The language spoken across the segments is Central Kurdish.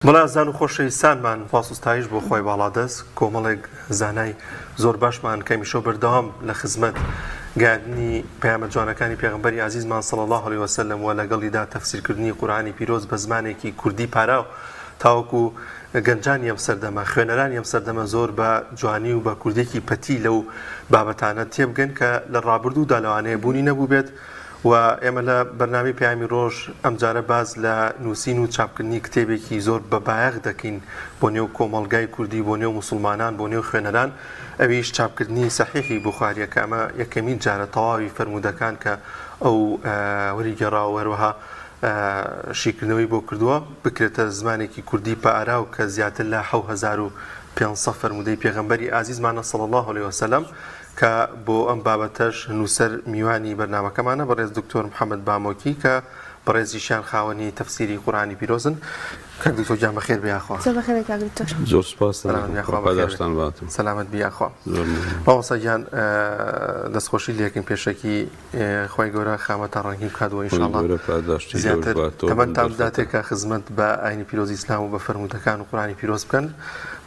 بەڵا زان و خۆشەویستانمان پاسوستایش بۆ خۆی باڵادەست کۆمەڵێک زانای زۆر باشمان کەمیشۆ بەردەوام لە خزمەت گاندنی پەیامە جوانەکانی پێغەمبەری عزیزمان صلی الله علیه وسلم و لەگەڵیدا تەفسیرکردنی قورئانی پیرۆز بە زمانێکی کوردی پاراو تاوەکو گەنجانی ئەم سەردەمە خوێنەرانی ئەم سەردەمە زۆر بە جوانی و بە کوردێکی پەتی لەو بابەتانە تێبگەن کە لە ڕابردوودا لەوانەیە بوونی نەبوو بێت و ئێمە لە بەرنامەی پەیامی ڕۆژ ئەمجارە باز لە نووسین و چاپکردنی کتێبێکی زۆر بەبایەغ دەکەین بۆ نێو کۆمەڵگای کوردی بۆ نێو موسڵمانان بۆ نێو خوێنەران ئەویش چاپکردنی سەحیحی بوخاریەکە ئەمە یەکەمین جارە تەواوی فەرموودەکان کە ئەو وەریگەڕا و هەروەها شیکردنەوەی بۆ کردووە بکرێتە زمانێکی کوردی بە ئاراو کە زیاتر لە 7500 فەرموودەی پێغەمبەری ئازیزمانە صلی الله علیه وسلم کە بۆ ئەم بابەتەش نووسەر میوانی بەرنامەکەمانە بەڕێز دکتۆر محەممەد بامۆکی کە بەڕێزیشان خاوەنی تەفسیری قورئانی پیرۆزن کاک دکتۆر گیان بەخێر بیاخوا زۆر سپاس سەلامەت بیاخوا باوەسە گیان دەستخۆشی لێکن پێشەکی خی گەورە خامەتە ڕەنگی بکاتەوە ئینشاڵڵا زیاتر تەمەتان بداتێکە خزمەت بە ئاینی پیرۆزی ئیسلام و بە فەرموودەکان و قورئانی پیرۆز بکەن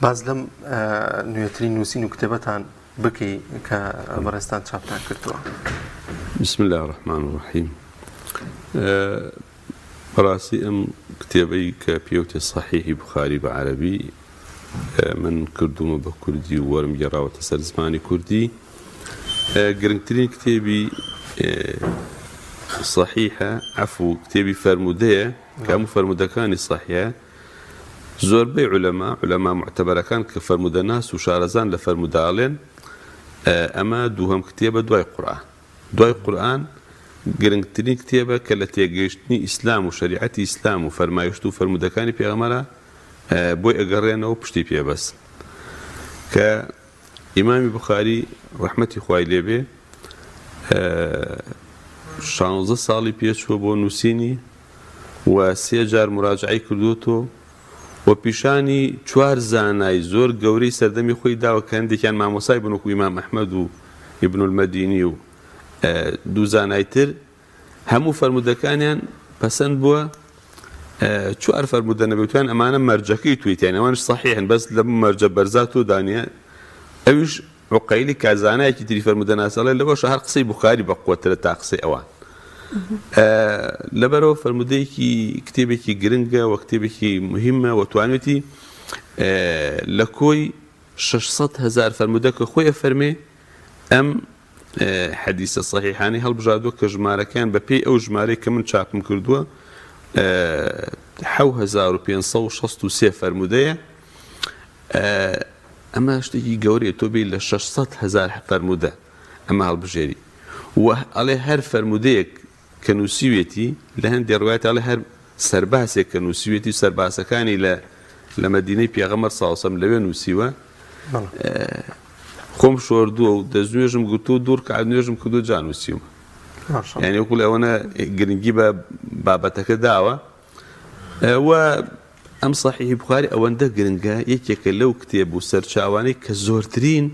باز لەم نوێترین نووسین و کتێبەتان بکی کە بەڕێستان چاپتان کردووە. بسم الله الرحمن الرحیم. بەڕاستی ئەم کتێبەی کە پێوتێ صحیحی بوخاری بە عەرەبی من کردومە بە کوردی و وەرم گێڕاوەتە سەر زمانی کوردی. گرنگترین کتێبی صحیحە عەفو کتێبی فەرموودەیە کە هەموو فەرموودەکانی صحیحە. زۆربەی عولەما معتەبەرەکان کە فەرموودەناس و شارەزان لە فەرمووداڵێن ئەمە دووهەم کتێبە دوای قورئان گرنگترین کتێبە کە لە تێگەیشتنی ئیسلام و شەریعەتی ئیسلام و فەرمایشت و فەرموودەکانی پێغەمبەرە بۆی ئەگەڕێنەوە پشتی پێبەست کە ئیمامی بوخاری ڕەحمەتی خوای لێبێ 16 ساڵی پێچووە بۆ نووسینی و 3 جار مراجعەی کردووەتەوە و پیشانی 4 زانای زۆر گەورەی سەردەمی خۆی داوە کە هەندێکیان مامۆسای بن وەکو ئیمام ئەحمەد و ئیبن المەدینی و دوو زانای تر هەموو فەرموودەکانیان پەسەند بووە 4 فەرموودە نەبێتوان ئەمانە مەرجەکەی تویتیان ئەوانش صحیحن بەس لە مەرجە بەرزات و دانیە ئەویش عوقەیلی کازانایەکی تری فەرموودەناسەڵێ لەوەش هەر قسەی بوخاری بەقووەترە تا قسەی ئەوان لەبەرەوە فەرموودەیەکی کتێبێکی گرنگە و کتێبێکی مهمە و توانێتی لە کۆی 600,000 فەرموودە کە خۆی ئەفەرمێ ئەم حەدیسە صحیحانەی هەڵبژاردووە کە ژمارەکان بە پێی ئەو ژمارەی کە من چاپم کردووە 7563 فەرموودەیە. ئەمە شتێکی گەورەیە تۆ بێ لە 600,000 فەرموودە ئەمە هەڵبژێری و ئەڵێ هەر فەرموودەیەک کە نووسیوێتی لە هەندێک ڕوایەت ئەڵێ هەر سەرباسێک کە نووسیوێتی سەرباسەکانی لە مەدینەی پێغەمبەر صلی الله علیه وسلم لەوێ نووسیوە خۆم شۆردووە و دەستنوێژم گوتو دوور کە نوێژم کردو جا نووسیومە یعنی وەکو لەوەنە گرنگی بە بابەتەکە داوە و ئەم صحیحی بوخاری ئەوەندە گرنگە یەکێکە لەو کتێب و سەرچاوانەی کە زۆرترین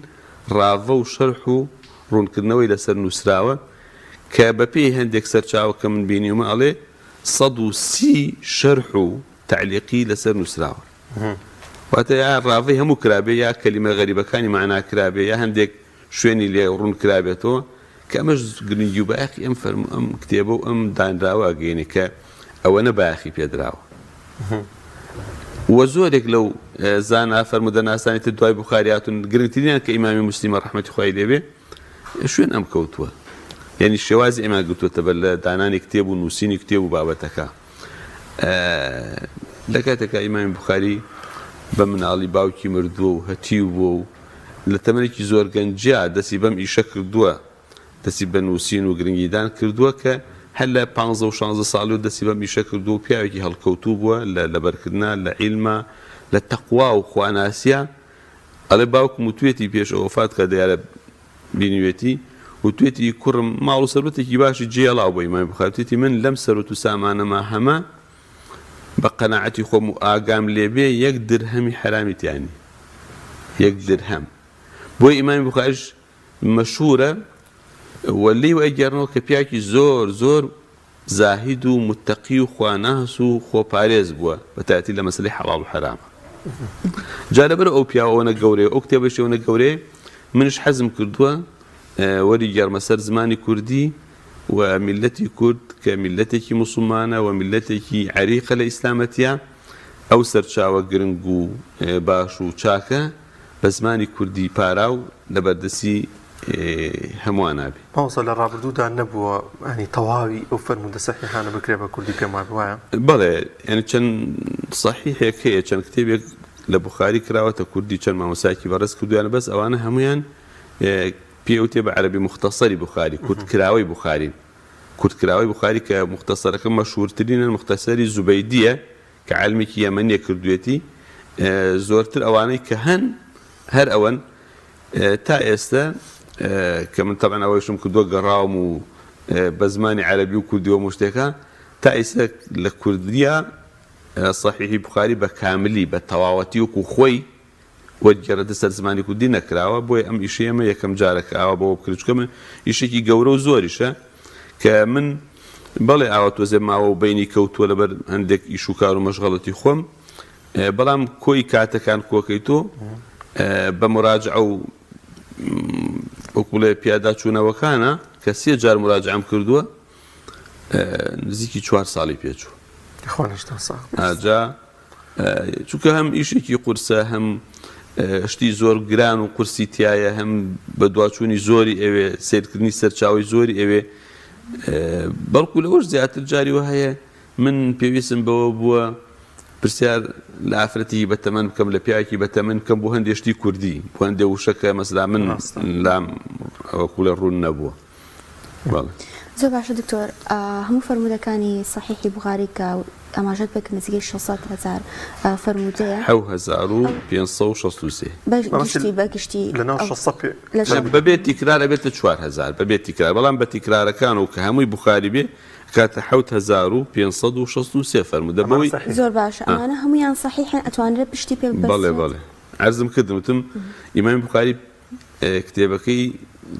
ڕاوە و شەرح و ڕوونکردنەوەی لەسەر نووسراوە کە بەپێی هەندێک سەرچاوە کە من بینیومە ئەڵێ 130 شەرح و تعلیقی لەسەر نووسراوە واتە یا ڕاوەی هەموو کرابێ یا کەلیمە غەریبەکانی معنا کرابێ یا هەندێک شوێنی لێ ڕوون کرابێتەوە کە ئەمەش گرنگی و بایەخی ئەم کتێبە و ئەم دانراوە ئەگەینێ کە ئەوەنە بایەخی پێدراوە و زۆرێک لەو زانا فەرموودەناسانی تر دوای بوخاری هاتوون گرنگترینیان کە ئیمامی موسلیمە ڕەحمەتی خوای لێبێ شوێن ئەم کەوتووە یعنی شێوازی ئێمە گوتووەتە بە لە دانانی کتێب و نووسینی کتێب و بابەتەکە لە کاتێکە ئیمامی بوخاری بە مناڵی باوکی مردووە و هەتیو بووە و لە تەمەنێکی زۆر گەنجیا دەستی بەم ئیشە کردووە دەستی بە نووسین و گرنگیدان کردووە کە هەر لە 15 و 16 ساڵی و دەستی بەم ئیشە کردووە و پیاوێکی هەڵکەوتوو بووە لە بەرکردنا لە عیلمە لە تەقوا و خواناسیە ئەڵێ باوکم وتوێتی پێش ئەو وەفات کە دیارە بینیوێتی وتوێتی کوڕم ماڵ و سەربەتێکی باشی جێڵاو بۆ ئیمامی بوخاری وتێتی من لەم سەرەت و سامانەما هەمە بە قەناعەتی خۆم و ئاگام لێبێ 1 درهەمی حرامیتیانی 1 درهەم بۆی ئیمامی بوخاریش مەشهورە و لێی ئەگەڕنەوە کە پیاکی زۆر زاهد و متقی و خواناس و خۆپارێز بووە بەتایەتی لە مەسلەی حەڵاڵ و حەرامە. جا لەبەر ئەو پیاوەوەنە گەورەیە ئەو کتێبەشەوەنە گەورەیە منش حەزم کردووە وەری گەڕمە سەر زمانی کوردی و میلەتی کورد کە میلەتێکی موسڵمانە و میلەتێکی عەریقە لە ئیسلامەتیە ئەو سەرچاوە گرنگ و باش و چاکە بە زمانی کوردی پاراو لە بەردەسی هەمووان نابێ. ماوەسا لە ڕابردوودا نەبووە ینی تەواوی ئەو فەرموودە سەحیحانە بکرێ بە کوردی پێم وایە؟ بەڵێ یعنی چەند سەحیحێک هەیە چەند کتێبێک لە بوخاری کراوەتە کوردی چەند مامۆسایەکی بەڕێز کردویانە بەس ئەوانە هەمویان پێوتێ بە عەرەبی مختصەری بوخاری کورتکراوەی بوخاری کورتکراوەی بوخاری کە مختصەرەکە مەشهوورترینە مختصەری زوبەیدیە کە عەلمێکی یەمەنیە کردوێتی زۆرتر ئەوانەی کە هەر ئەوەن تا ئێستا کە من طبعا ئەوەیشم کردووە گەڕاوم و بە زمانی عەرەبی و کوردی و شتێکە تا ئێستا لە کوردیە صحیحی بوخاری بە کاملی بە تەواوەتی وەکو خۆی وەرگێڕێتە سەر زمانی کوردی نەکراوە بۆیە ئەم ئیشەی ئێمە یەکەم جارەکە ئاوا بەوە بکرێت چونکە من ئیشێکی گەورە و زۆریشە کە من بەڵێ ئاوا تۆزێ ماوە و بینی کەوتووە لەبەر هەندێک ئیش و کار و مەشغەڵەتی خۆم بەڵام کۆی کاتەکان کۆکەیتۆ بە مراجعە و وەکو بڵێ پیادا چوونەوەکانە کە 3 جار مراجعەم کردووە نزیکی 4 ساڵی پێچوو. ئاجا چونکە هەم ئیشێکی قورسە هەم شتی زۆر گران و قورسی تایە هەم بە دواچوونی زۆری ئەوێ سیرکردنی سەرچاوی زۆری ئەوێ بەڵکو لەوەش زیاتر جاریوە هەیە من پێویستم بەوە بووە پرسیار لە ئافرەتی بەتەمەن بکەم لە پیاوێکی بەتەمەن بکەم بۆ هەندێشتی کوردی بۆ هەندێ وشەکە مەسلا من لام ئەوەکو لە ڕوون نەبووە. زۆر باشە دکتۆر هەموو فەرموودەکانی صحیحی بوخاری کە ئاماژەت بکە نزیکەی 600,000 فەرموودەیە 7,563 بەگشتی بەبێت تیکرار ئەبێتە 4,000 بەبێت تیکرار بەڵام بە تیکرارەکان و کە هەمووی بوخاری بێ کاتە 7,563 فەرموودە بەوەی زۆر باشە ئەمانە هەمویان صحیحن ئەتوانرێت پشتی پێ بڵێ عەرزم کردمتم ئیمامی بوخاری کتێبەکەی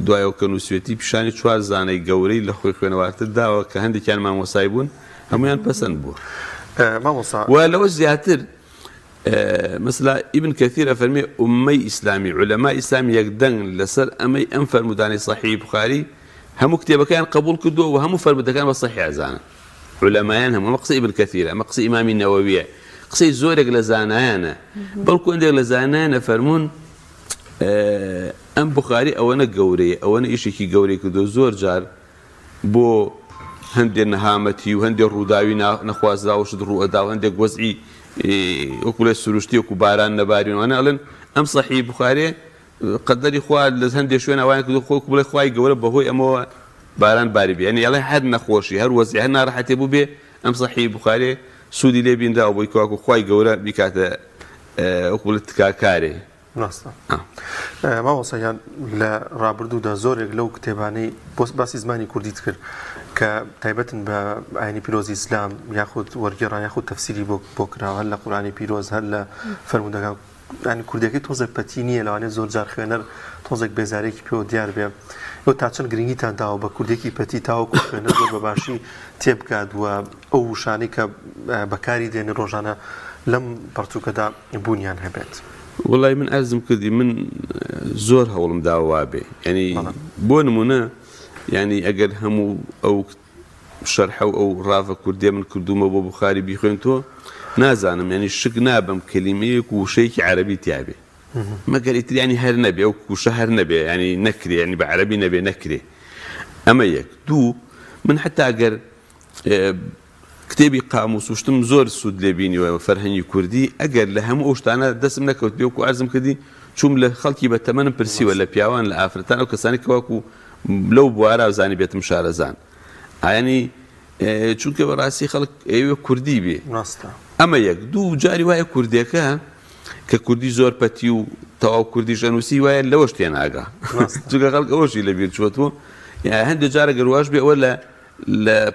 دوایەوە کە نووسێتی پیشانی 4 زانەی گەورەی لە خۆی خوێنەوارتر داوە کە هەندێکیان مامۆسای بوون هەمویان پەسەند بووە و لەوە زیاتر مثلا ئیبن کەثیر ئەفەرمێ ئوممەی ئیسلامی عولەمای ئیسلامی یەکدەنگ لەسەر ئەمەی ئەم فەرمودانەی صحیحی بوخاری هەموو کتێبەکەیان قبول کردووە و هەموو فەرمودەکان بە صحیح ئەزانن عولەمایان هەموو قسەی ئیبن کەثیرە ئەمە قسەی ئیمامی نەوەویە قسەی زۆرێک لە زانایانە بەڵکو هەندێک لە زانایانە فەرموون ئەم بوخاری ئەوەنە گەورەیە ئەوەنە ئیشێکی گەورەی کردو زۆر جار بۆ هەندێک نەهامەتی و هەندێک ڕووداوی نەخوازرا و شت ڕوئەدا و هەندێک وەزعی وەکو لە سروشتی وەکو باران نەبارینەوەنە ئەڵێن ئەم صحیح بوخارێ قەدەری خوا لە هەندێک شوێن ئەوانە کردو خۆی بڵێ خوای گەورە بەهۆی ئەمەوە باران باری بێ یعنی ئەڵێ هەر نەخۆشی هەر وەزعی هەر ناڕەحەتی بوو بێ ئەم صحیح بوخارێ سوودی لێ بینراوە بۆی کەواکو خوای گەورە بیکاتە وەکو بڵێ تکاکارێ. ماوەسەیان لە ڕابردوودا زۆرێک لەو کتێبانەی باسی زمانی کوردیت کرد کە تایبەتن بە ئاینی پیرۆزی ئیسلام یاخود وەرگێڕان یاخود تەفسیری بۆ کراوە هەر لە قورئانی پیرۆز هەر لە فەرموودەکان ینی کوردەکەی تۆزێک پەتی نییە لەوانێ زۆر جار خوێنەر تۆزێک بێزارێکی پێوە دیار بێ ئەو تا چەند گرنگیتان داوە بە کوردێکی پەتی تاوەکو خوێنەر زۆر بەباشی تێبکات وە ئەو وشانەی کە بەکاری دێنێ ڕۆژانە لەم پەرتووکەدا بوونیان هەبێت. وڵی من ئەرزم کردی من زۆر هەوڵم داوا بێ ینی بۆ نمونە ینی ئەگەر هەموو ئەو شەرحە و ئەو ڕافە کوردێ من کردومە بۆ بوخاری بیخوێن تۆ نازانم ینی شک نابم کەلیمەیەک و وشەیەکی عەرەبی تیابێ مەگەر ئیتریانی هەر نەبێ ئەو کوشە هەر نەبێ ینی نەکرێ ینی بە عەرەبی نەبێ نەکرێ ئەمە یەک دوو من حتا ئەگەر کتێبی قاموس وشتم زۆر سوود لێبینیوە فەرهەنگی کوردی ئەگەر لە هەموو ئەو شتانە دەستم نەکەوت بێ وەکو ئەرزم کردی چوم لە خەڵکی بەتەمەنم پرسیوە لە پیاوان لە ئافرەتان ئەو کەسانی کە وەکو لەو بوارە زانی بێتم شارەزان ئاینی چونکە بەڕاستی خەڵک ئێوە کوردی بێ ئەمە یەک دوو جاری وایە کوردێکە کە کوردی زۆر پەتی و تەواو کوردی ژەنووسی وایە لەوە شتێن ئاگا چونکە خەڵک ئەوەشی لەبیر چوەتەوە هەندێک جارە گەرواش بێ ئەوە لە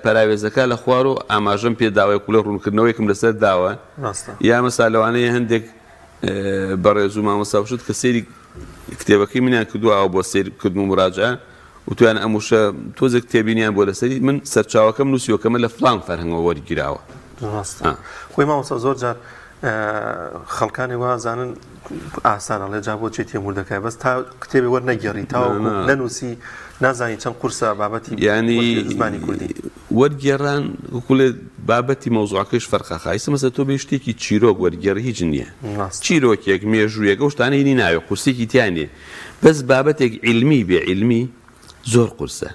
پەراوێزەکە لە خوار و ئاماژەم پێ داوای کولە ڕوونکردنەوەیکم لەسەر داوە یا مەسا لەوانەیە هەندێک بەڕێز و مامۆستا وشت کە سەیری کتێبەکەی منیان کردووە بۆ سەیرکردن و مراجعە وتوانە ئەموشە تۆزێک تێبینیان بۆ لەسەری من سەرچاوەکەم نووسیوەکەمە لە فلان فەرهەنگەوە وەرگیراوە. خۆی مامۆستا زۆر جار خەڵکانی وازانن ئاسانە لە جا بۆ چێتی موردەکەی بەس تا کتێبی وەرنەگەڕی تا نەنووسی نازانی چەند قورسە بابەتی زمانی کوردی وەرگێڕان وەکوڵێ بابەتی مەوزوعەکەش فەرقەخە ئێستا مەسەلا تۆ بێ شتێکی چیرۆک وەرگێڕ هیچ نییە چیرۆکێک مێژوویەک ئەو شتانە هینی ناوێ قورسێکی تیان نیە بەس بابەتێک علمی بێ علمی زۆر قورسە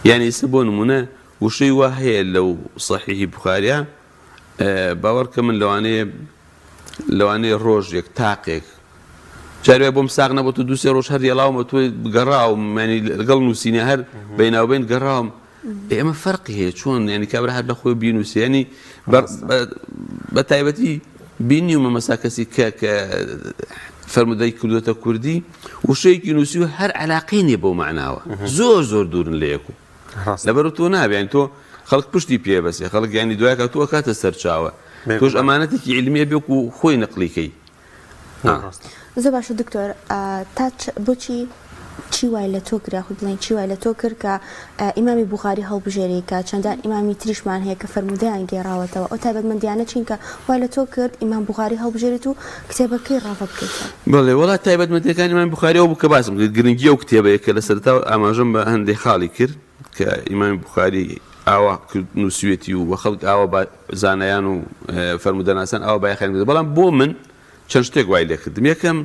یعنی ئێستا بۆ نمونە وشەی وا هەیە لەو سەحیحی بوخاریە باوەڕکە من لەوانەیە ڕۆژێک تاقێک جارێ بۆم ساغ نەبوو تو دووسێ ڕۆژ هەر یێڵاومە تۆ گەڕاوم ینی لەگەڵ نووسینە هەر بەیناوبین گەڕاوم ئێمە فەرقی هەیە چۆن ینی کابرا هەر لە خۆی بینووسێ ینی بە تایبەتی بینیومە مەسا کەسی کە فەرمودەی کردوتە کوردی وشەیەکی نووسی و هەر عەلاقەی نییە بەو معناوە زۆر زۆر دوورن لە یەکو لەبەر تۆ نابێن تۆ خەڵک پشتی پێ بەسێ خەڵک ینی دوایکە تۆ کاتە سەرچاوە تۆش ئەمانەتێکی علمیە بێک و خۆی نەقلیکەی. زۆر باشە دکتۆر تا بۆچی چی وای لە تۆ کرا خود بڵین چی وای لە تۆ کرد کە ئیمامی بوخاری هەڵبژێری کە چەندان ئیمامی تریشمان هەیە کە فەرمودەیان گێڕاوەتەوە ئەو تایبەتمەندیانە چین کە وای لە تۆ کرد ئیمام بوخاری هەڵبژێریت و کتێبەکەی ڕاوە بکەیت. بەڵێ وڵات تایبەتمەندیەکانی ئیمامی بوخاری ئەو بوو کە باسم کرد گرنگی ئەو کتێبەیە کە لە سەرتاوە ئاماژەم بە هەندێک خاڵی کرد کە ئیمامی بوخاری ئاوا نووسوێتی و بە خەڵک ئاوا زانایان و فەرمودەناسان ئاوا بایخیان کرد بەڵام بۆ من چەند شتێک وای لێ کردم یەکەم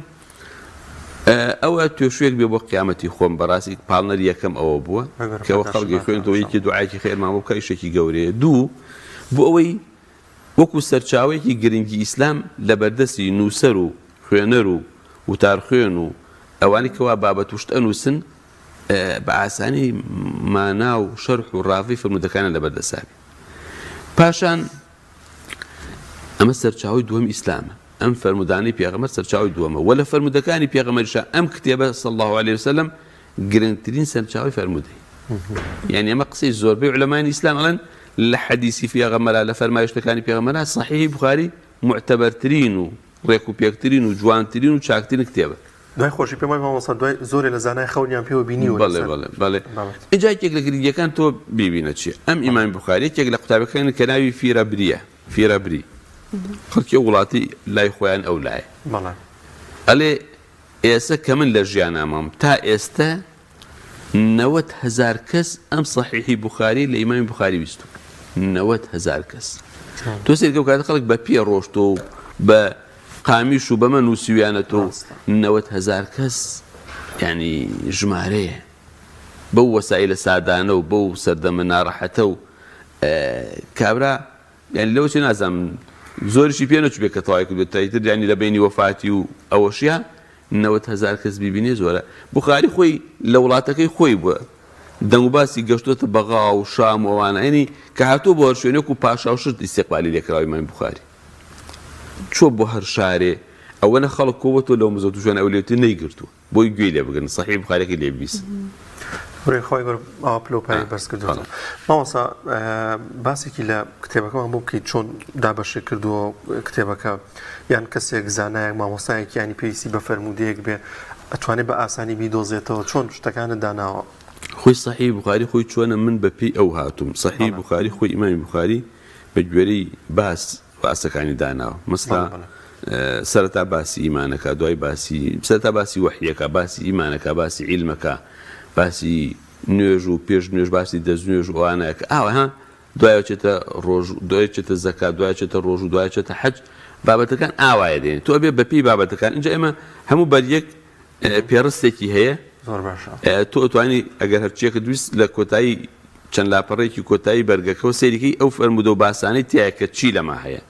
ئەوە توێشوێک بێ بۆ قیامەتی خۆم بەڕاستی پاڵنەری یەکەم ئەوە بووە کەەوە خەڵکی خوێنەوە یەکی دوعایکی خێرمان بۆ بکە ئیشێکی گەورەیە دوو بۆ ئەوەی وەکو سەرچاوەیەکی گرنگی ئیسلام لە بەردەستی نووسەر و خوێنەر و وتارخوێن و ئەوانی کەوا بابەت وشت ئەنووسن بە ئاسانی مانا و شەرح و ڕاوی فەرمودەکانە لە بەردەساوی پاشان ئەمە سەرچاوی دووەم ئیسلامە ئەم فەرمودانەی پێغەمبەر سەرچاوی دووەمە وە لە فەرمودەکانی پێغەمبەریشە ئەم کتێبە صلی الله عليه وسلم گرنگترین سەرچاوی فەرمودەی یعنی ئەمە قسەی زۆربەی عولەمای ئیسلام ئەڵێن لە حەدیسی پێغەمبەرە لە فەرمایشتەکانی پێغەمبەرە صحیحی بوخاری معتەبەرترین و ڕێک و پێکترین و جوانترین و چاکترین کتێبە دوای خۆشی پێمای مامۆستا دوای زۆرێ لە زانای خەونیان پێوە بینیوە بەڵێ اینجا یەکێک لە گرنگیەکان تۆ بیبینە چیە ئەم ئیمامی بوخاری یەکێک لە قوتابەکانی کە ناوی فیرەبریە خەڵکی وڵاتی لای خۆیان ئەو لایە ئەلێ ئێستا کە من لە ژیان ئامام تا ئێستا 90,000 کەس ئەم صحیحی بوخاری لە ئیمامی بوخاری بیستو 90,000 کەس تۆ سێرکە و کاتە خەڵک بە پێ ڕۆشتۆ و بە قامیش و بەمە نووسیویانەتۆ 90,000 کەس ینی ژمارەیە بەو وەسایلە سادانە و بەو سەردەمە ناڕەحەتە و کابرا یعنی لەوە چێ نازانم زۆریشی پێ نەچوو بێت کە تەواوی کردوێت تایتر ینی لە بینی وەفاتی و ئەوەشیە 90,000 کەس بیبینێ زۆرە بوخاری خۆی لە وڵاتەکەی خۆی بووە دەنگ و باسی گەشتۆتە بەغا و شام و ئەوانە ینی کە هاتووە بۆ هەر شوێنێک و پاشا و شت ئیستیقبالی لێکراوە ئیمامی بوخاری چۆ بۆ هەر شارێ ئەوەنە خەڵک کۆوەتەوە لەو مزەوت و شوێنە ئەو لێتی نەیگرتووە بۆی گوێی لێ بگرن صحیح بوخاریەکەی لێ بیست بڕێ خۆی ئەوە پلۆپایی بەرز کردووە مامۆستا باسێکی لە کتێبەکەمان بۆ بکەیت چۆن دابەشی کردووە کتێبەکە یان کەسێک زانایەک مامۆستایەکی ینی پێویستی بە فەرمودەیەک بێ ئەتوانێت بە ئاسانی بیدۆزێتەوە چۆن شتەکانت داناوە خۆی صحیح بوخاری خۆی چۆنە من بە پێی ئەو هاتووم صحیح بوخاری خۆی ئیمامی بوخاری بە گوێرەی باسەکانی داناوە مەسلا سەرەتا باسی ئیمانەکە دوای سەرەتا باسی وەحیەکە باسی ئیمانەکە باسی عیلمەکە باسی نوێژ و پێش نوێژ باسی دەستنوێژ ئەوانەیە ئاوە دوایچێتە ڕۆژ دوایچێتە زەکات دوایچێتە ڕۆژ و دوایچێتە حەج بابەتەکان ئاوایە دێن تۆ بێ بەپی بابەتەکان اینجا ئێمە هەموو بەریەک پێڕستێکی هەیە تۆ ئەتوانی ئەگەر هەرچیەکە دویست لە کۆتایی چەند لاپەڕێکی کۆتایی بەرگەکەەوە سەیریکەی ئەو فەرمودە و باسانەی تایە کە چی لەما هەیە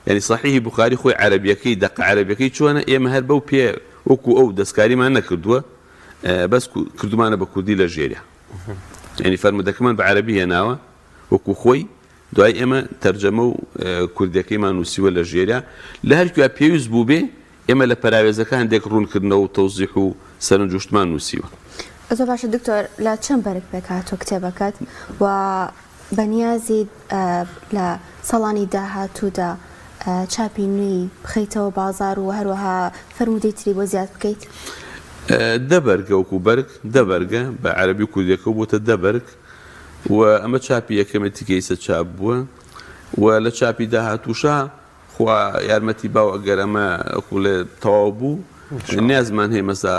ینی صحیحی بوخاری خۆی عەرەبیەکەی دەق عەرەبیەکەی چۆنە ئێمە هەر بەو پێ وەکو ئەو دەستکاریمان نەکردووە بەس کردمانە بە کوردی لە ژێرە ینی فەرمودەکەمان بە عەرەبی هێناوە وەکو خۆی دوای ئێمە تەرجەمە و کوردەکەیمان نووسیوە لە ژێرە لە هەرکوێ پێویست بوو بێ ئێمە لە پەراوێزەکە هەندێک ڕوونکردنەوە و تەوزیح و سەرنجوشتمان نووسیوە. زۆر باشە دکتۆر لە چەند بەرگ پێکهاتۆ کتێبەکەت و بەنیازی لە ساڵانی داهاتوودا چاپی نوێی بخەیتەوە بازار و هەروەها فەرمودەی تری بۆ زیاد بکەیت؟ دەبەرگە وەکو بەرگ دەبەرگە بە عەرەبی و کوردیەکە بووتە دەبەرگ و ئەمە چاپی یەکەمەتی کەیسە چاپ بووە و لە چاپی داهاتووشا خوا یارمەتی باو ئەگەر ئەمە ئەکوڵێ تەواو بوو نیازمان هەیە مەسا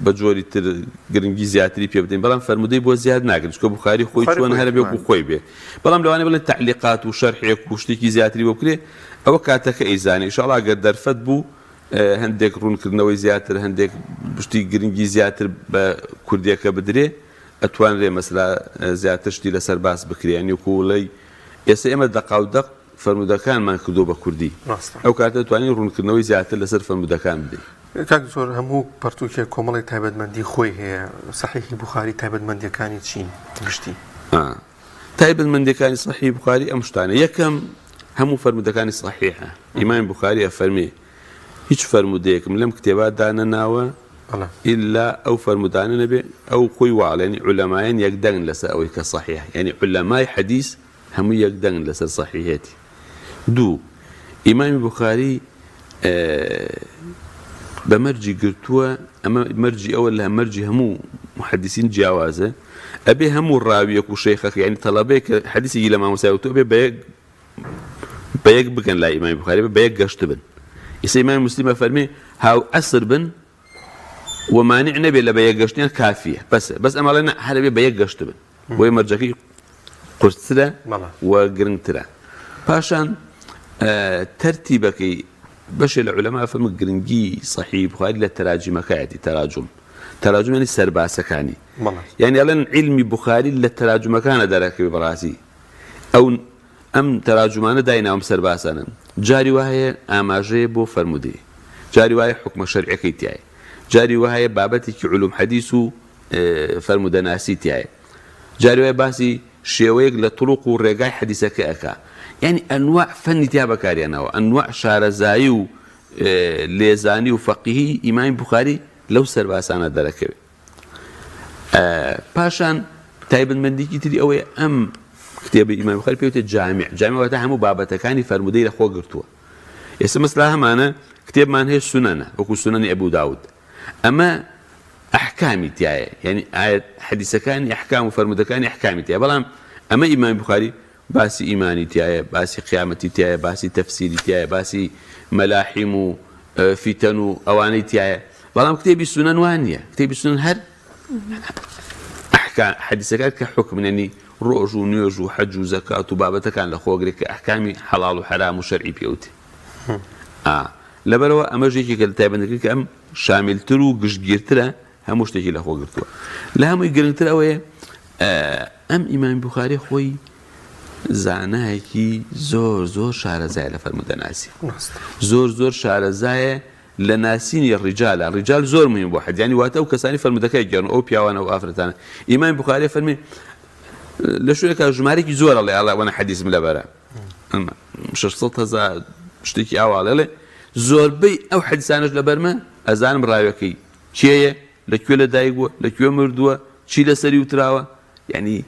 بە جۆری تر گرنگی زیاتری پێ بدەین بەڵام فەرمودەی بۆ زیاد ناگرن چکە بوخاری خۆی چۆن هەرە بێ وەکو خۆی بێ بەڵام لەوانەیە بڵێن تعلیقات و شەرحێک و شتێکی زیاتری بۆ بکرێ ئەوە کاتەکە ئەیزانێ ئینشاڵڵا ئەگەر دەرفەت بوو هەندێک ڕوونکردنەوەی زیاتر هەندێک پشتی گرنگی زیاتر بە کوردیەکە بدرێ ئەتوانرێ مەسلا زیاتر شتی لەسەر باس بکرێنی و کوڵەی ئێستا ئێمە دەقاودەق فەرمودەکانمان کردو بە کوردی ئەو کاتە دەتوانین ڕوونکردنەوەی زیاتر لەسەر فەرمودەکان بدەین. کاک زۆر هەموو پەرتووکێک کۆمەڵی تایبەتمەندی خۆی هەیە سەحیحی بوخاری تایبەتمەندیەکانی چین گشتی تایبەتمەندیەکانی سەحیحی بوخاری ئەم شتانە یەکەم هەموو فەرمودەکانی سەحیحە ئیمامی بوخاری ئەفەرمێ هیچ فەرمودەیەکم لەم کتێبا ناوە ئیلا ئەو فەرمودانە نەبێ ئەو خۆی واڵێنی عولەمایان یەکدەنگن لەسەر ئەوەی کە سەحیحە یعنی عولەمای حەدیث هەموو یەکدەنگن لەسەر سەحیحێتی. دوو ئیمامی بوخاری بە مەرجی گرتووە ئەمە مەرجی ئەوە لە مەرجی هەموو محەدیسین جیاوازە ئەبێ هەموو ڕاویەک و شەیخەکە یعنی تەڵەبەیە کە حەدیثێکی لە مامۆستایەوە بێ بە یەک بکەن لای ئیمامی بوخاری بە یەک گەشت بن. ئێستا ئیمامی موسلیم ئەفەرمێ هاو عەسر بن ومانع نەبێ لە بە یەک گەشتیان کافیە بەس ئەمەڵێ هەرە بێ بە یەک گەشت بن بۆی مەرجەکەی قورسترە و گرنگترە. پاشان تەرتیبەکەی بەشێ لە عولەما فەرمووە گرنگی سەحیحی بوخاری لە تەراجمەکەیەتی تەراجم ینی سەرباسەکانی یعنی ئەڵێن عیلمی بوخاری لە تەراجمەکانە دەرەکەوێ بەڕاستی ئەو ئەم تەراجمانە دایناوم سەرباسانن جاری وایە ئاماژەیە بۆ فەرمودەی جاری وایە حکمە شەرعیەکەی تایە جاری وایە بابەتێکی علوم حەدیث و فەرمودەناسی تایە جاری وایە باسی شێوەیەک لە طروق و ڕێگای حەدیثەکە ئەکا يعني أنواع فني تيابا كاريانا أنواع شارزاي و ليزاني وفقهي إمام بخاري لو سرباسانا دركوي باشان تايبن منديكي تري أوي أم كتاب إمام بخاري بيوت جامع وتهمو بابتكاني فرمودي لخوا قرتوا يسمى مثلا معنا كتاب ما هي السنن وكو سنن أبو داود أما أحكامي تاعي يعني آية حديثة كان أحكام وفرمودكاني أحكامي تاعي بلام أما إمام بخاري باسی ئیمانی تایە باسی قیامەتی تایە باسی تەفسیری تایە باسی مەلاحیم و فیتەن و ئەوانەی تایە بەڵام کتێبی سونەن وان نییە کتێبی سونەن هەر حەدیثەکان کە حکمێنی ڕۆژ و نوێژ و حەج و زەکات و بابەتەکان لە خۆگرێت کە ئەحکامی حەڵاڵ و حەرام و شەرعی پێوتێ لەبەرەوە ئەمە ژێکی کە لە تایبەتەکەی کە ئەم شاملتر و گشتگیرترە هەموو شتێکی لە خۆ گرتووە لە هەمووی گرنگتر ئەوەیە ئەم ئیمامی بوخاری خۆی زانایەکی زۆر شارەزایە لە فەرمودەناسی زۆر شارەزایە لە ناسینی ڕیجال زۆر مهم بۆ حەدیث یعنی واتە ئەو کەسانی فەرمودەکەی گەڕن ئەو پیاوانە و ئافرەتانە ئیمامی بوخاری فەرمێ لە شوێنێکە ژمارەی زۆر ئەڵێ وەنە حەدیثم لەبەرە 600,000 شتێکی ئاواڵێ زۆربەی ئەو حەدیثانەش لەبەرمە ئەزانم ڕاوەکەی چێیە لەکوێ لەدایک بووە لەکوێ مردووە چی لەسەری وتراوە یعنی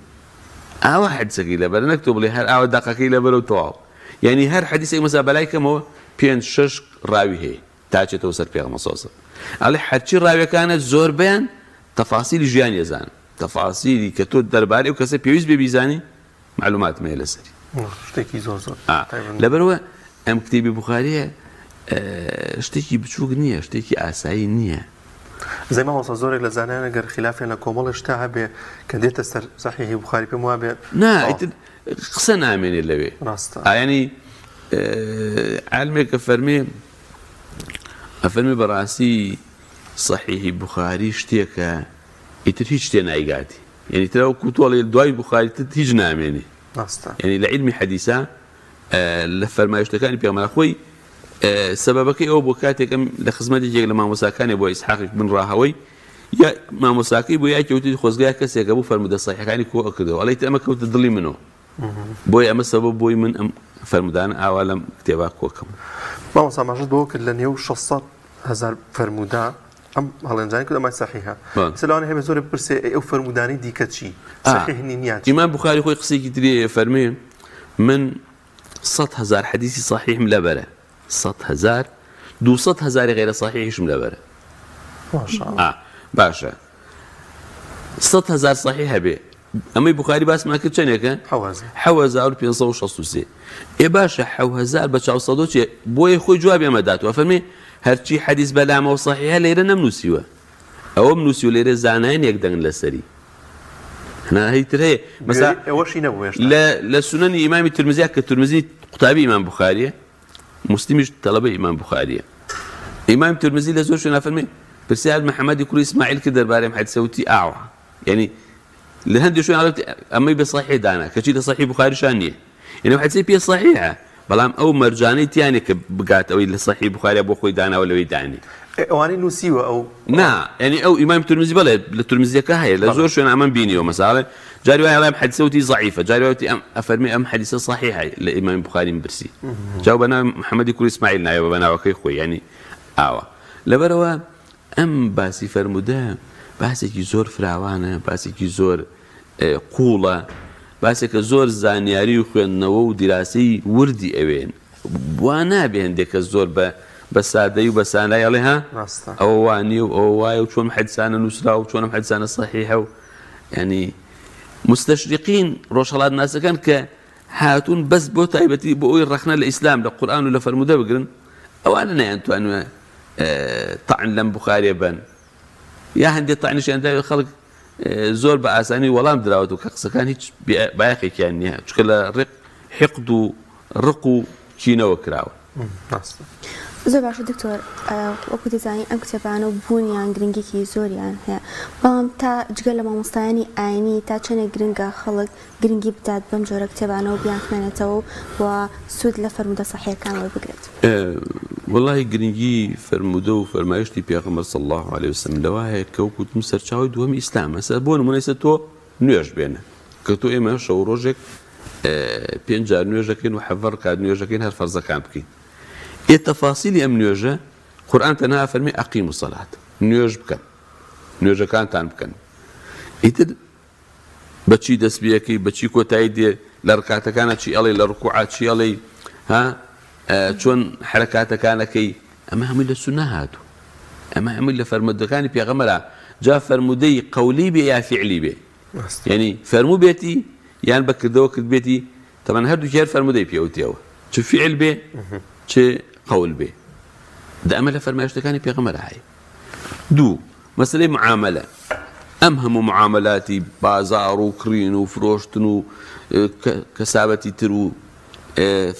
ئاوا حەدیثەکەی لەبەر نەکتۆ بڵێ هەر ئاوا دەقەکەی لەبەرە و تەواو یعنی هەر حەدیثێک مەسا بەلای کەمەوە 5-6 ڕاوی هەیە تاچێتەوە سەر پێغەمبەر صلی الله علیه و سلم ئەڵێ هەرچی ڕاویەکانە زۆربەیان تەفاسیلی ژیانی ئەزانن تەفاسیلی کە تۆ دەربارەی ئەو کەسە پێویست بێ بیزانی معلوماتم هەیە لەسەری شتێکی زۆر لەبەرەوە ئەم کتێبی بوخاریە شتێکی بچووک نییە شتێکی ئاسایی نییە زي ما وصل زورك لزانان غير خلاف لنا كومل اشتاع به كديت صحيح بخاري بموا به نا قصنا من اللي يعني علمك فرمي براسي صحيح بخاري اشتيك يتريج تنايقاتي يعني ترى كتب الدواي بخاري تتيج نامني يعني لعلم حديثه لفرما يشتكاني بيغمر اخوي سببەکەی ئەو بۆ کاتێک ئەم لە خزمەتێکێک لە مامۆساکانی بۆ ئیسحاق بن ڕاهەوەی یا مامۆساکەی بۆ یاکەوتی خۆزگای کەسێکە بوو فەرمودە سەحیحەکانی کۆ ئەکردەوە ئەڵێ ئەمە کەوتە دڵی منەوە بۆی ئەمە سەبەب بۆی من ئەم فەرمودانە ئاوا لەم کتێبا کۆکەم مامۆسا ماژت بۆ کرد لە نێو 600,000 فەرمودا ئەم هەڵێنجانی کرد ئەمای سەحیحە سەلاوانە هەیە زۆر بپرسێ ئەو فەرمودانەی دیکە چی سەحیح نین ئیمام بوخاری خۆی قسێکی تری فەرمێ من 100,000 حەدیثی صحیحم لەبەرە 100,000 200,000 غير صحيح شو ملابره ما شاء الله باشە 100,000 صحيح هەبێ ئەمەی بوخاری باسمان کرد چەندێکە 7,563 ئێ باشە 7,000 بە 400 چێ بۆیە خۆی جواب ئێمە داتوە فەرمێ هەرچی حەدیث بەلامەوە صحیحە لێرە نەمنووسیوە ئەوە منووسی و لێرە زانایان یەک دەنگ لەسەری هەیتر هەیە مەسا لە سونەنی ئیمامی ترمزی کە ترمزی قوتابی ئیمام بوخاریە مسلمیش تەڵەبەی ئیمام بوخاریە ئیمام ترمزی لە زۆر شوێنە فەرمێ پرسیار محەممەدی کوڕی ئیسماعیل کرد دەربارەی حەدیثە وتی ئاوا یعنی لە هەندێک شوێن ئەمەی بە صحیح دانا کەچی لە صحیح بوخاریشان نییە یعنی حەدیثی پێ صحیحە بەڵام ئەو مەرجانەی تیانێ کە بگاتەوەی لە صحیح بوخاریە بۆ خۆی داناوە لەوەی دانی ئەوانەی نووسیوە ئەو نا ینی ئەو ئیمام ترمزی بڵێ لە ترمزیەکە هەیە لە زۆر شوێن ئەمەم بینیەوە مەساڵێ جاری وایە ئەڵێم حەدیثە وتی ضعیفە جاری وایە ئەفەرمێ ئەم حەدیثە صحیحە لە ئیمام بوخاری برسی جاو بەناوی محەممەدی کوڕی ئیسماعیل نایە بە ناوەکەی خۆی ینی ئاوە لەبەرەوە ئەم باسی فەرموودە باسێکی زۆر فراوانە باسێکی زۆر قوڵە باسێکە زۆر زانیاری و خوێندنەوە و دیراسی وردی ئەوێن وان نابێ هەندێکە زۆر بە سادەی و بە سانایڵێ ها ئەوە وانی و ئەوە وایە و چۆن حەدیثانە نووسرا و چۆنم حەدیثانە صحیحە و ینی مستەشریقین ڕۆژهەڵات ناسەکان کە هاتوون بەس بۆ تایبەتی بۆ ئەوی ڕەخنە لە ئیسلام لە قورئان و لە فەرموودە بگرن ئەوانە نەیانتوانوە طعن لەم بوخاریە بن یا هەندێک طعنیشیان داوێت خەڵک زۆر بە ئاسانی وەڵام دراوەت و کە قسەکان هیچ بایەقێکیان نییە چکە لە حقد و ڕق و چینەوە کراوە زۆر باشە دکتۆر وەکو دەزانی ئەم کتێبانە و بوونیان گرنگێکی زۆریان هەیە بەڵام تا جگە لە مامۆستایانی ئاینی تا چەنە گرنگە خەڵک گرنگی بدات بەم جۆرە کتێبانە و بیان خوێنێتەوە و سوود لە فەرموودە صحیحەکان وەربگرێت وەڵاهی گرنگی فەرموودە و فەرمایشتی پێغەمبەر صلی الله علیه وسلم لەوە هەیە کە وەکوتم سەرچاوی دووەمی ئیسلامە بۆ نمونەی تۆ نوێژ بێنە کە تۆ ئێمە شەو ڕۆژێک 5 جار نوێژەکەین و 7 ڕکات نوێژەکەین هەر فەرزەکان بکەین تەفاسیلی ئەم نوێژە قورئان تەنها فەرمی ئەقیموا الصەلات نوێژ بکەن نوێژەکانتان بکەن ئیتر بەچی دەست بێەکەی بەچی کۆتایی دێ لە ڕکاتەکانە چی ئەڵێ لە ڕکوعات چی ئەڵێ ها چۆن حرەکاتەکانەکەی ئەمە هەمووی لە سونە هاتوو ئەمە هەمووی لە فەرموودەکانی پێغەمبەرە جا فەرموودەی قەولی بێ یا فیعلی بێ یعنی فەرموو بێتی یان بەکردەوە کرد بێتی تەمەن هەردووکی هەر فەرموودەی پێوتیەوە چ فیعل بێ چ قەول بێ دا ئەمە لە فەرمایشتەکانی پێغەمبەر هەیە دوو مەسەلەی معاملە ئەم هەموو معاملاتی بازاڕ و کڕین و فرۆشتن و کەسابەتی تر و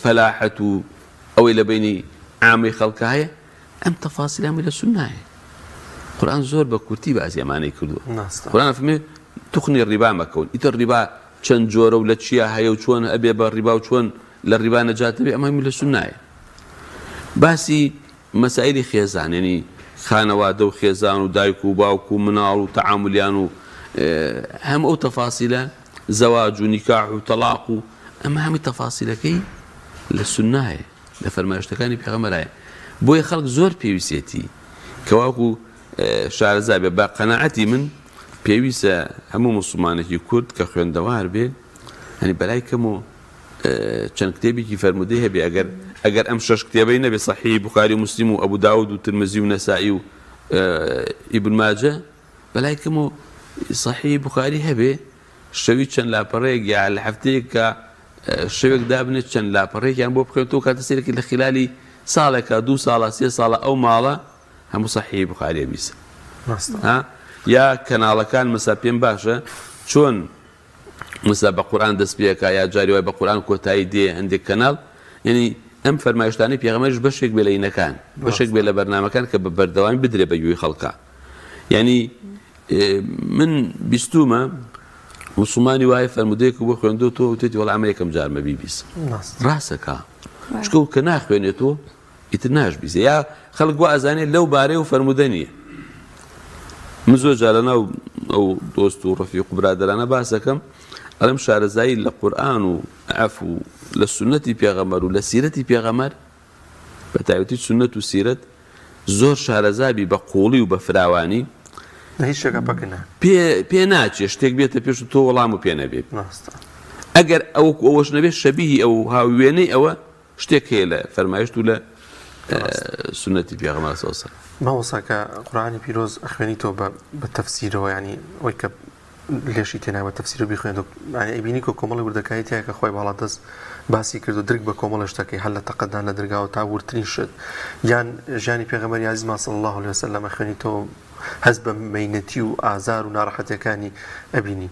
فەلاحەت و ئەوەی لە بینی عامی خەڵکە هەیە ئەم تەفاسیل هەمووی لە سوننایە قورئان زۆر بە کورتی باسی ئەمانەی کردووە قورئان فەرمێ توخنی ڕیبا مەکەون ئیتر ڕیبا چەند جۆرە و لە چیە هەیە و چۆن ئەبێ بە ڕیبا و چۆن لە ڕیبا نەجات بێ ئەمە هەمووی لە سوننایە باسی مەسائلی خێزان ینی خانەوادە و خێزان و دایک و باوک و مناڵ و تەعاملیان و هەموو ئەو تەفاسیلە زەواج و نیکاح و تەلاق و ئەمە هەمووی تەفاسیلەکەی لە سوننایە لە فەرمایشتەکانی پێغەمبەرایە بۆیە خەڵک زۆر پێویستێتی کەواکو شارەزا بێ بە قەناعەتی من پێویستە هەموو موسڵمانێکی کورد کە خوێندەوار بێت هەنی بەلای کەم و چەند کتێبێکی فەرموودەی هەبێ ئەگەر ئەم 6 کتێبەی نەبێ صحیح بوخاری و مسلم و ئەبو داود و ترمزی و نەسائی و ئیبن ماجە بەلای کەم و صحیح بوخاری هەبێ شەوی چەند لاپەڕەیەک یا لە هەفتەیەک کە شەوێک دابنێت چەند لاپەڕەیەکیان بۆ بخوێنێتەوە کاتە سەرێکی لە خلالی ساڵێکە 2 ساڵە 3 ساڵە ئەو ماڵە هەموو صحیح بوخاریە بیسە یا کەناڵەکان مەسا پێم باشە چۆن مەسا بە قورئان دەست پێەکە یا جاری وای بە قورئان کۆتایی دێ هەندێک کەناڵ یعنی ئەم فەرمایشتانەی پێغەمبەریش بەشێک بێ لە ئینەکان بەشێک بێ لە بەرنامەکان کە بە بەردەوامی بدرێ بە گوێی خەڵکە یعنی من بیستومە موسڵمانی وایە فەرموودەیەک بۆ خوێندەوە تۆ وتێتی وەڵا ئەمە یەکەم جارمە بیبیست ڕاستەکە چکە کە ناخوێنێتەوە ئیتر ناشبیستە یا خەڵک وا ئەزانێت لەو بارەی و فەرموودە نییە من زۆر جار لەناو ئەو دۆست و ڕەفیق و برادەرانە باسەکەم ئەڵێم شارەزایی لە قورئان و عەفو لە سونەتی پێغەمبەر و لە سیرەتی پێغەمبەر بە تایبەتی سونەت و سیرەت زۆر شارەزابی بە قوڵی و بە فراوانی پێ ناچێ شتێک بێتە پێش و تۆ وەڵام و پێ نەبێت ئەگەر ئەوەش نەبێت شەبیهی ئەو هاوێنەی ئەوە شتێک هەیە لە فەرمایشت و لە سنەتی پێغەمبەر صلی الله علیه و سلم. ماوەساکە قورئانی پیرۆز ئەخوێنیتەوە بە تەفسیرەوە، یعنی ئەوەی کە لێشی تێنای بە تەفسیر و بیخوێنێت، یعنی ئەیبینی کە کۆمەڵی وردەکانی تایە کە خۆی باڵا دەست باسی کرد و درک بە کۆمەڵ شتەکەی هەر لە تەقەدان لە دەرگاوە تا ورترین شت، یان ژیانی پێغەمبەری عەزیزمان صلی الله علیه و سلم ئەخوێنیتەوە هەست بە مەینەتی و ئازار و ناڕەحەتیەکانی ئەبینی.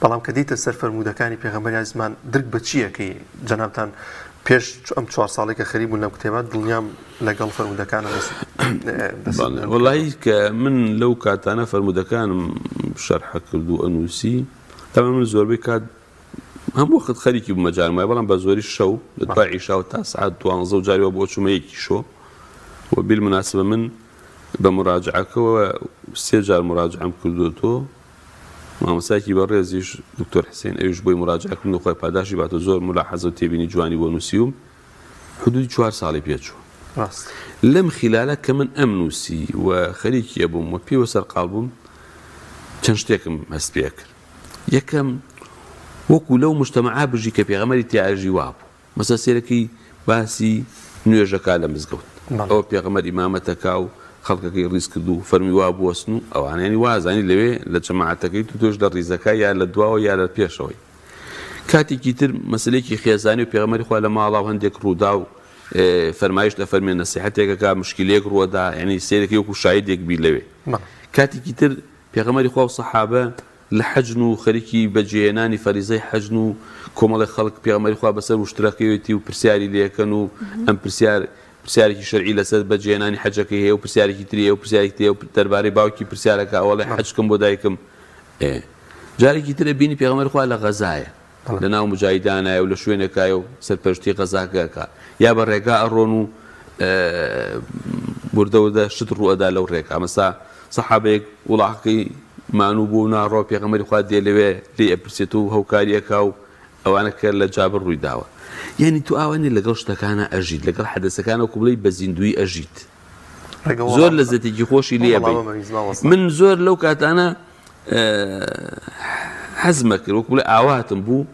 بەڵام کە دیتە سەر فەرمودەکانی پێغەمبەری عەزیزمان درک بە چیەکەی جەنابتان پێش ئەم 4 ساڵێک کە خەریب بوون لەم کتێبات دڵنیام لەگەڵ فەرمودەکانە وەڵاهی کە من لەو کاتانە فەرمودەکانم شەرح کرد و ئەنووسی، تەمام من زۆربەی کات هەموو وەخت خەریکی بوومە جارمای، بەڵام بە زۆری شەو لە دوای عیشا و تا سعات 12 جاریەوە بۆ چوومە یەکی شۆ، و بالمناسبە من بە مراجعەکەوە 3 جار مراجعەم کردووەتەوە. مامۆستایەکی بەڕێزیش دکتۆر حسین ئەویش بۆی مراجعەکردن و خۆی پاداشی باتە زۆر ملاحەزە و تێبینی جوانی بۆ نووسیوم، حدودی 4 ساڵی پێچوو. لەم خلالە کە من ئەم نووسی و خەریکی ئەبووم و پێوە سەرقاڵ بووم، چەند شتێکم هەست پێ کرد. یەکەم وەکو لەو مجتەمەعا بژی کە پێغەمبەری تیاژی وا بوو، مەسەلە سێرەکەی باسی نوێژەکە لە مزگەوت، ئەوە پێغەمبەر ئیمامەتەکە و خەڵکەکەی ڕیز کرد و فەرمی وا بوەستن و ئەوانەی وازانی لەوێ لە جەماعەتەکەی تۆش لە ڕیزەکە یا لە دواوە یا لە پێشەوەی. کاتێکی تر مەسلەیەکی خێزانی و پێغەمبەری خوا لە ماڵاو هەندێک ڕوودا و فەرمایش لە فەرمێ نەسیحەتێکەکە مشکلەیەک ڕووەدا، یعنی سێرەکەی وەکو شایدێک بی لەوێ. کاتێکی تر پێغەمبەری خوا و سەحابە لە حەجن و خەریکی بەجێهێنانی فەریزەی حەجن و کۆمەڵی خەڵک پێغەمبەری خوا بەسەر وشترەکەوێتی و پرسیاری لێکەن و ئەم پرسیارێکی شەرعی لەسەر بەجێهێنانی حەجەکەی هەیە و پرسیارێکی تری هەیە و پرسیارێکی تێ و دەربارەی باوکی پرسیارەکە ئەوڵێ حەجکەم بۆ دایکم. جارێکی ترە بینی پێغەمبەری خوا لە غەزایە لە ناو مجاهیدانایە و لە شوێنێکایە و سەرپەرشتی غەزاکەکە، یا بە ڕێگا ئەڕۆن و بوردەوەدا شت ڕوئەدا لەو ڕێگا. مەسا سەحابەیەک وڵاقەکەی مانوو بوو ناڕۆ پێغەمبەری خوا دێ لەوێ لێ ئەپرسێت و هەوکاریەکە و ئەوانە کە لە جابر ڕووی داوە. یعنی تو ئاوانی لەگەڵ شتەکانە ئەژیت، لەگەڵ حەدەسەکانە وەکو بڵێی بە زیندوی ئەژیت، زۆر لەزەتێکی خۆشی لێ بێ. من زۆر لەو کاتانە حەزمە کرد وەکو بڵێ ئاواتم بوو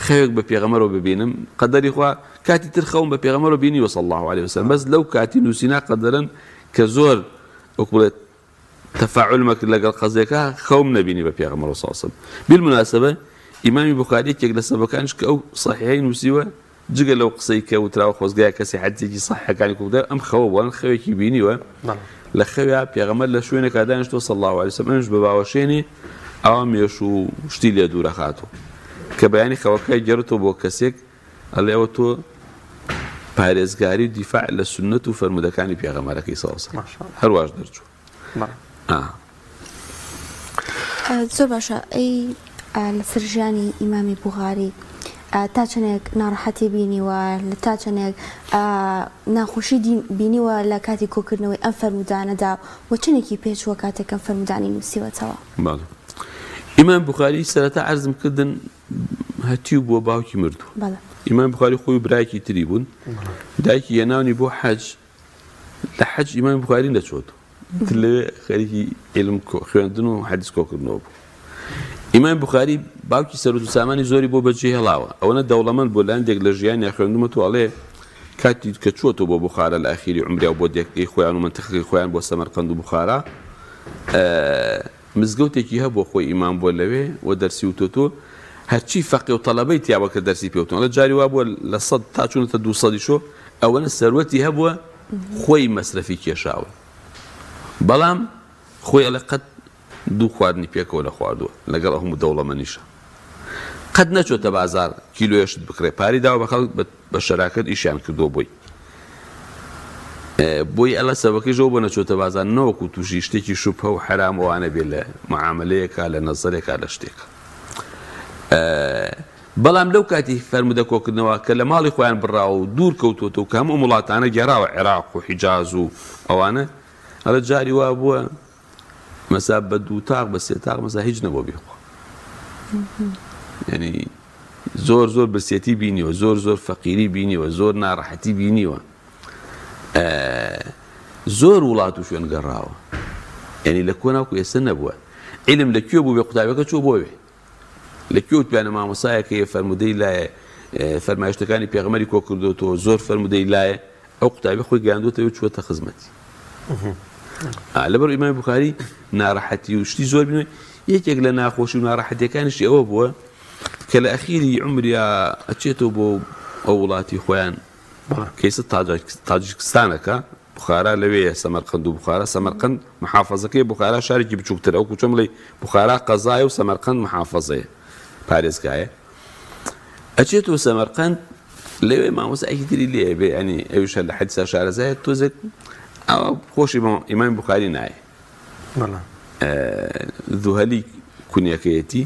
خەوێک بە پێغەمبەرەوە ببینم، قەدەری خوا کاتی تر خەوم بە پێغەمبەرەوە بینی صلی الله علیه وسلم. بەس لەو کاتی نووسینا قەدەرن کە زۆر وەکو بڵێ تەفاعل مەکرد لەگەڵ قەزێکە خەوم نەبینی بە پێغەمبەر صلی الله علیه وسلم. بالمناسبە ئیمامی بوخاری یەکێک لە سەبەکانش کە ئەو صحیحەی نووسیوە جگە لەو قسەی کە وتراوە خۆزگایە کەسی حەدیثێکی صحیحەکانی کوڵدا ئەم خەوە بووە خەوێکی بینیوە لە خەویا پێغەمبەر لە شوێنێکا دانیشتۆ صلی الله علیه وسلم، ئەمش بە باوەشێنی ئەوا مێش و شتی لێ دوورە هاتووە کە بەیانی خەوەکەی گەڕێتەوە بۆ کەسێک ئەڵێەوە تۆ پارێزگاری و دیفاع لە سنەت و فەرمودەکانی پێغەمبەرەکەی صلی الله علیه وسلم هەروەش دەرچوو. زۆر باشە. ئەی لەسەر ژیانی ئیمامی بوخاری تا چەندێک ناڕەحەتی بینیوە، تا چەندێک ناخۆشی بینیوە لە کاتی کۆکردنەوەی ئەم فەرمودانەدا و چنێکی پێچووە کاتێک ئەم فەرمودانی نووسیوەتەوە؟ باڵێ ئیمام بوخاری سەرەتا عەرزم کردن هەتیو بۆ باوکی مردووە. ئیمام بوخاری خۆی و برایەکی تری بوون، دایکی هێناونی بۆ حەج. لە حەج ئیمام بوخاری نەچۆت، لەوێ خەریکی عیلم خوێندن و حەدیث کۆکردنەوە بوو. ئیمام بوخاری باوکی سەرۆت و سامانی زۆری بۆ بەجێ هێڵاوە، ئەوەنە دەوڵەمەند بۆ لاندێک لە ژیانیا خوێندومە تو ئەڵێ کاتی کە چووەتەوە بۆ بوخارە لە ئاخیری عومریا و بۆ دێکەکەی خۆیان و منتەقەکەی خۆیان بۆ سەمەرقەند و بوخارا، مزگەوتێکی هەبووە خۆی ئیمام بۆ لەوێ و دەرسی وتۆتۆ هەرچی فەقێ و تەڵەبەی تیاوە کە دەرسی پێوتون لە جاری وا بووە لە 100 تا چوونەتە 200 شۆ ئەوەنە سەروەتی هەبووە خۆی مەسرەفی کێشاوە، بەڵام خۆی ئەڵێ قەت دوو خواردنی پێکەوە لە خواردووە لەگەڵ هەموو دەوڵەمەندیشە، قەت نەچۆتە بازار کیلۆیەشت بکڕێ، پاری داوە بە خەڵک بە شەراکەت ئیشیان کردووە بۆی ئەڵە سەبەکەیشەوە بۆ نەچۆتە بازار نەوەکو تووشی شتێکی شوبهە و حرام ئەوانە بێ لە معاملەیەکە لە نەزەرێکا لە شتێکە. بەڵام لەو کاتی فەرمودە کۆکردنەوە کە لە ماڵی خۆیان بڕاوە و دوور کەوتوتە و کە هەموو وڵاتانە گێڕاوە عێراق و حیجاز و ئەوانە، ئەڵە جاری وا بووە مەسا بە دوو تاق بە سێ تاق مەسا هیچ نەبووە بێخوا، یعنی زۆر زۆر برسێتی بینیوە، زۆر زۆر فەقیری بینیوە، زۆر ناڕەحەتی بینیوە، زۆر وڵات و شوێن گەڕاوە، یعنی لە کۆناوکو ئێستا نەبووە. عیلم لەکوێ بوو بێ قوتابەکە چوو بۆوێ لەکوێ توانە مامۆسایەکە فەرمودەی لایە فەرمایشتەکانی پێغەمبەری کۆکردوتەوە زۆر فەرمودەی لایە ئەو قوتابی خۆی گەیاندوتەوە چووەتە خزمەتی لەبەر ئیمامی بوخاری ناڕەحەتی و شتی زۆر بینێ یەکێک لە ناخۆشی و ناڕەحەتیەکانیشی ئەوە بووە کە لە ئەخیری عمریا ئەچێتەوە بۆ ئەو وڵاتی خۆیان کەیسە تاجیکستانەکە بخارا لەوەیە سەمەرقەند و بخارا سەمەرقەند محافەزەکەی بخارا شارێکی بچووکترە ئەو کوچەم لەی بخارا قەزایە و سەمەرقەند محافەزەیە پارێزگایە ئەچێتەوە سەمەرقەند لەوێ مامۆستایەکی تری لێ بێ ئەنی ئەویشە لە حەدیسا شارەزایە تۆزێک ئەوە خۆشی بۆ ئیمامی بوخاری نایە دووهەلی کونیەکەیەتی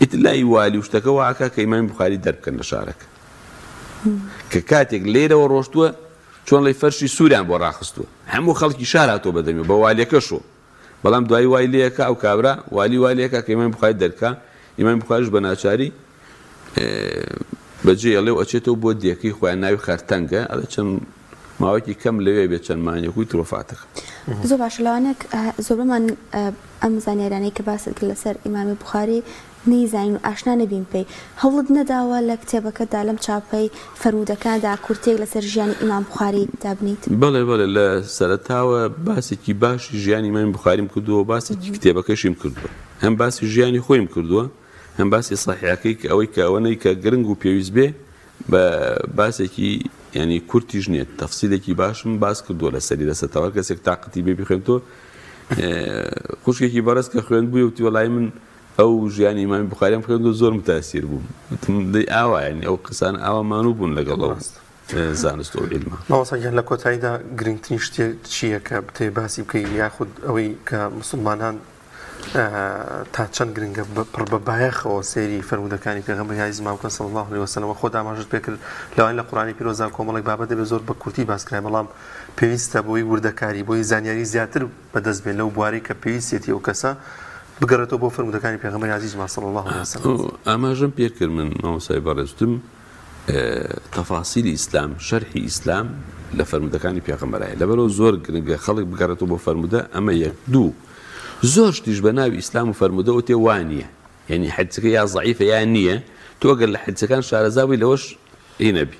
ئیتلای والی و شتەکە واکە کە ئیمامی بوخاری دەربکەن لە شارەکە کە کاتێک لێرەوە ڕۆشتووە چۆن لەی فەرشی سووریان بۆ ڕاخستووە هەموو خەڵکی شار هاتۆ بەدەمی بە والیەکەشۆ بەڵام دوای وای لەیەکە ئەو کابرا والیەکە کە ئیمامی بوخاری دەرکا ئیمامی بوخاریش بە ناچاری بەجێ ئەڵێ و ئەچێتەوە بۆ دیەکەی خۆیان ناوی خەرتەنگە ئەڵە چەند ماوەیەکی کەم لەوێ بێت چەند مانگێکوی ترۆفاتەکە زۆر باشە لەوانێک زۆربمان ئەم زانیارانەی کە باست لەسەر ئیمامی بوخاری نەیزانین و ئاشنا نەبین پێی هەوڵت نەداوە لە کتێبەکەتدا لەم چاپەی فەرمودەکاندا کورتێک لەسەر ژیانی ئیمام بوخاری دابنیت بەڵێ لە سەرەتاوە باسێکی باشی ژیانی ئیمامی بوخاریم کردووە باسێکی کتێبەکەشیم کردووە هەم باسی ژیانی خۆیم کردووە هەم باسی سەحیحەکەی کە ئەوەی کە ئەوەنەی کە گرنگ و پێویست بێ بە باسێکی ینی کورتیش نییە تەفسیلێکی باشم باس کردووە لە سەری دەسەتەوە کەسێک تااقەتی بێ بخوێنتەوە خوشکێکی بەڕست کە خوێن بووی وتی وەڵای من ئەو ژیانی ئیمامی بوخاریم خوێندوە زۆر متاسیر بووم دەی ئاوا ینی ئەو قسان ئاوا مانوو بوون لەگەڵەوە زانست و عیلمە ماوەسەگیان لە کۆتاییدا گرنگترین شتێ چییە کە بتێ باسی بکەی یاخود ئەوەی کە مسلمانان تا چەند گرنگە پڕ بە بایەخەوە سێری فەرمودەکانی پێغەمبەری عەزیز مامکە صلی الله علیه وسلم خۆ داماژت پێ کرد لەوانە لە قورئانی پیرۆزدا کۆمەڵێک بابەت دەبێت زۆر بە کورتی باسکرای بەڵام پێویستە بۆی وردەکاری بۆی زانیاری زیاتر بەدەست بێن لەو بوارەی کە پێویستێتی ئەو کەسە بگەڕێتەوە بۆ فەرمودەکانی پێغەمبەری عەزیز صلی الله علیه وسلم ئاماژەم پێ کرد من مامۆستای بەڕێزتم تەفاسیلی ئیسلام شەرحی ئیسلام لە فەرمودەکانی پێغەمبەرایە لەبەرەوە زۆر گرنگە خەڵک بگەڕێتەوە بۆ فەرمودە ئەمە یەک دوو زۆر شتیش بە ناوی ئیسلام و فەرمودەوە تێ وانە یعنی حەدیسەکە یا ضعیفە یا نییە تۆ ئەگەر لە حەدیسەکان شارەزابی لەوەش هینەبی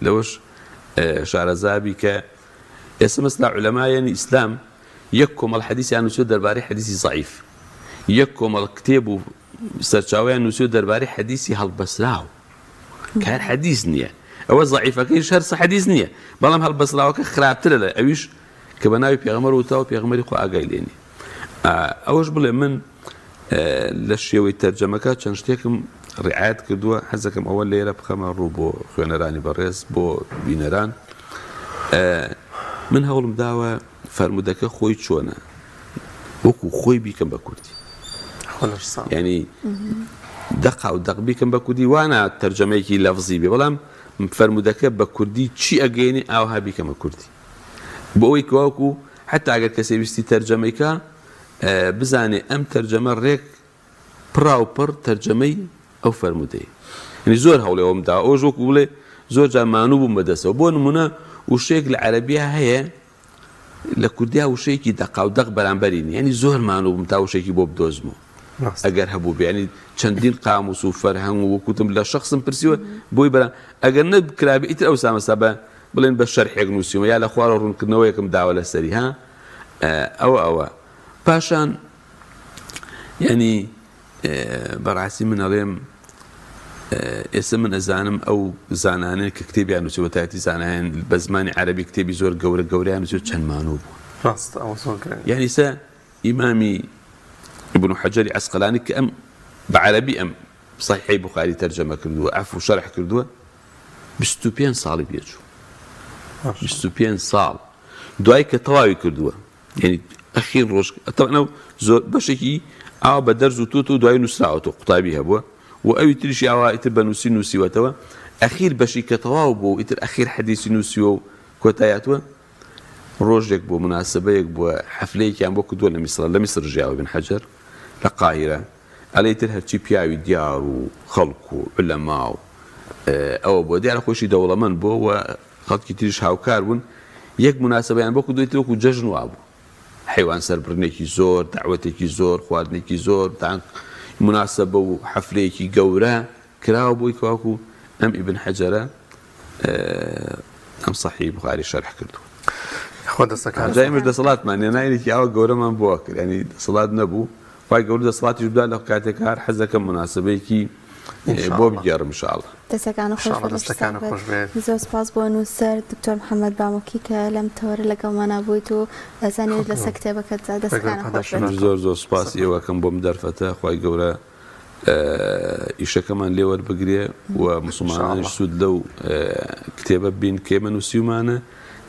لەوەش شارەزابی کە ئێستا مەسلا عولەمایانی ئیسلام یەک کۆمەڵ حەدیسیان نووسیوە دەربارەی حەدیسی ضعیف یەک کۆمەڵ کتێب و سەرچاوەیان نووسیوە دەربارەی حەدیسی هەڵبەسراو کار حەدیس نییە ئەوە ضعیفەکەیش هەرسە حەدیس نییە بەڵام هەڵبەسراوەکە خراپترە لە ئەویش کە بە ناوی پێغەمبەر وتاوە پێغەمبەری خۆ ئاگای لێنی ئەوەش بڵێ من لە شێوەی تەرجەمەکە چەند شتێکم ڕعایەت کردووە حەزەکەم ئەوە لێرە بخەمە ڕوو بۆ خوێنەرانی بەڕێز بۆ بینەران من هەوڵم داوە فەرمودەکە خۆی چۆنە وەکو خۆی بیکەم بە کوردی ینی دەقا و دەق بیکەم بە کوردی وانە تەرجەمەیەکی لەفزی بێ بەڵام فەرمودەکە بە کوردی چی ئەگەینی ئاوها بیکەمە کوردی بۆ ئەوەی کەواکو حتا ئەگەر کەسێ ویستی تەرجەمەیکە بزانێ ئەم تەرجەمە ڕێک پڕاوپڕ تەرجەمەی ئەو فەرمودەی ینی زۆر هەوڵێەوەم دا ئەوە ژۆکو بڵێ زۆر جا مانوو بووم بەدەستەوە بۆ نمونە وشەیەک لە عەرەبیە هەیە لە کوردیا وشەیەکی دەقا و دەق بەرامبەرینی ینی زۆر مانوو بووم تا وشێکی بۆ بدۆزمەوە ئەگەر هەبوو بێ ینی چەندین قاموس و فەرهەنگ و وەکوتم لە شخصم پرسیوە بۆی بەرام ئەگەر نەکرابێ ئیتر ئەو سامەستا بە بڵێن بە شەرحێک نووسیوە یا لە خوارە ڕوونکردنەوەیەکم داوە لەسەری ها ئەوە پاشان ینی بەڕاستی من ئەڵێم ئێستا من ئەزانم ئەو زانانێک کە کتێبیان نووسیوە تایەتی زانایان بە زمانی عەرەبی کتێبی زۆر گەورەیان نووسیوە چەند مانوو بوو یعنی سا ئیمامی ابن حەجەری عەسقەلانی کە ئەم بە عەرەبی ئەم صحیحەی بوخاری تەرجەمە کردووە عەفو شەرح کردووە 25 ساڵی پێچوو 25 ساڵ دوای کە تەواوی کردووە یعنی ئەخیر ڕۆژ ئەو زۆر بەشێکی ئاوا بە دەرز و توت و دوای نووسراوەتەوە قوتابی هەبووە و ئەوی تریشی ئاوا ئیتر بە نووسی نووسیوەتەوە ئەخیر بەشی کە تەواو بوو ئیتر ئەخیر حەدیسی نووسیوە و کۆتایاتوە ڕۆژێک بۆ مناسبەیەک بووە حەفلەیەکیان بۆ کردووە لە میسر لە میسر ژیاوە بن حەجەر لە قاهیرە ئەڵێ ئیتر هەرچی پیاوی دیار و خەڵک و عولەما و ئەوە بۆ دیارە خۆشی دەوڵەمەند بۆ و خەڵکی تریش هاوکار بوون یەک مناسبەیان بۆ کردووە وەکو جەژن وابوو حیوان سەربڕنێکی زۆر دعوەتێکی زۆر خواردنێکی زۆر مناسبە و حەفلەیەکی گەورە کراوە بۆی کەواکو ئەم ئیبن حەجەرە ئەم صحیح بوخاری شەرح کردو زایمش دەسەڵاتمان نێنایەکی ئەوە گەورەمان بووە کرد ینی دەسەڵات نەبوو خی گەور دەسەڵاتیش بدا لە کاتێک هەر حەزەکە مناسبەیەکی بۆ بگەڕم انشاءالله دەستەکانە خۆش زۆر سپاس بۆ نووسەر دکتۆر محەممەد بامۆکی کە لەم تۆرە لەگەڵمانە بوویت و زانێت لەسەر کتێبەکەت دەستەکانە زۆر سپاس ئێوەکەم بۆم دەرفەتە خی گەورە ئیشەکەمان لێ وەربگرێ و مسلمانانش سوود لەو کتێبە بین کێمە نووسیمانە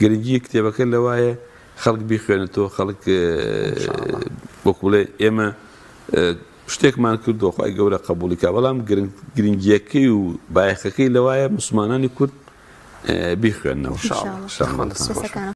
گرنگی کتێبەکە لەوایە خەڵک بیخوێنێتەوە خەڵک بۆکوڵێ ئێمە شتێکمان کردو خی گەورە قبولیکە بەڵام گرنگیەکەی و بایەخەکەی لەوایە مسلمانانی کورد بیخوێنەوە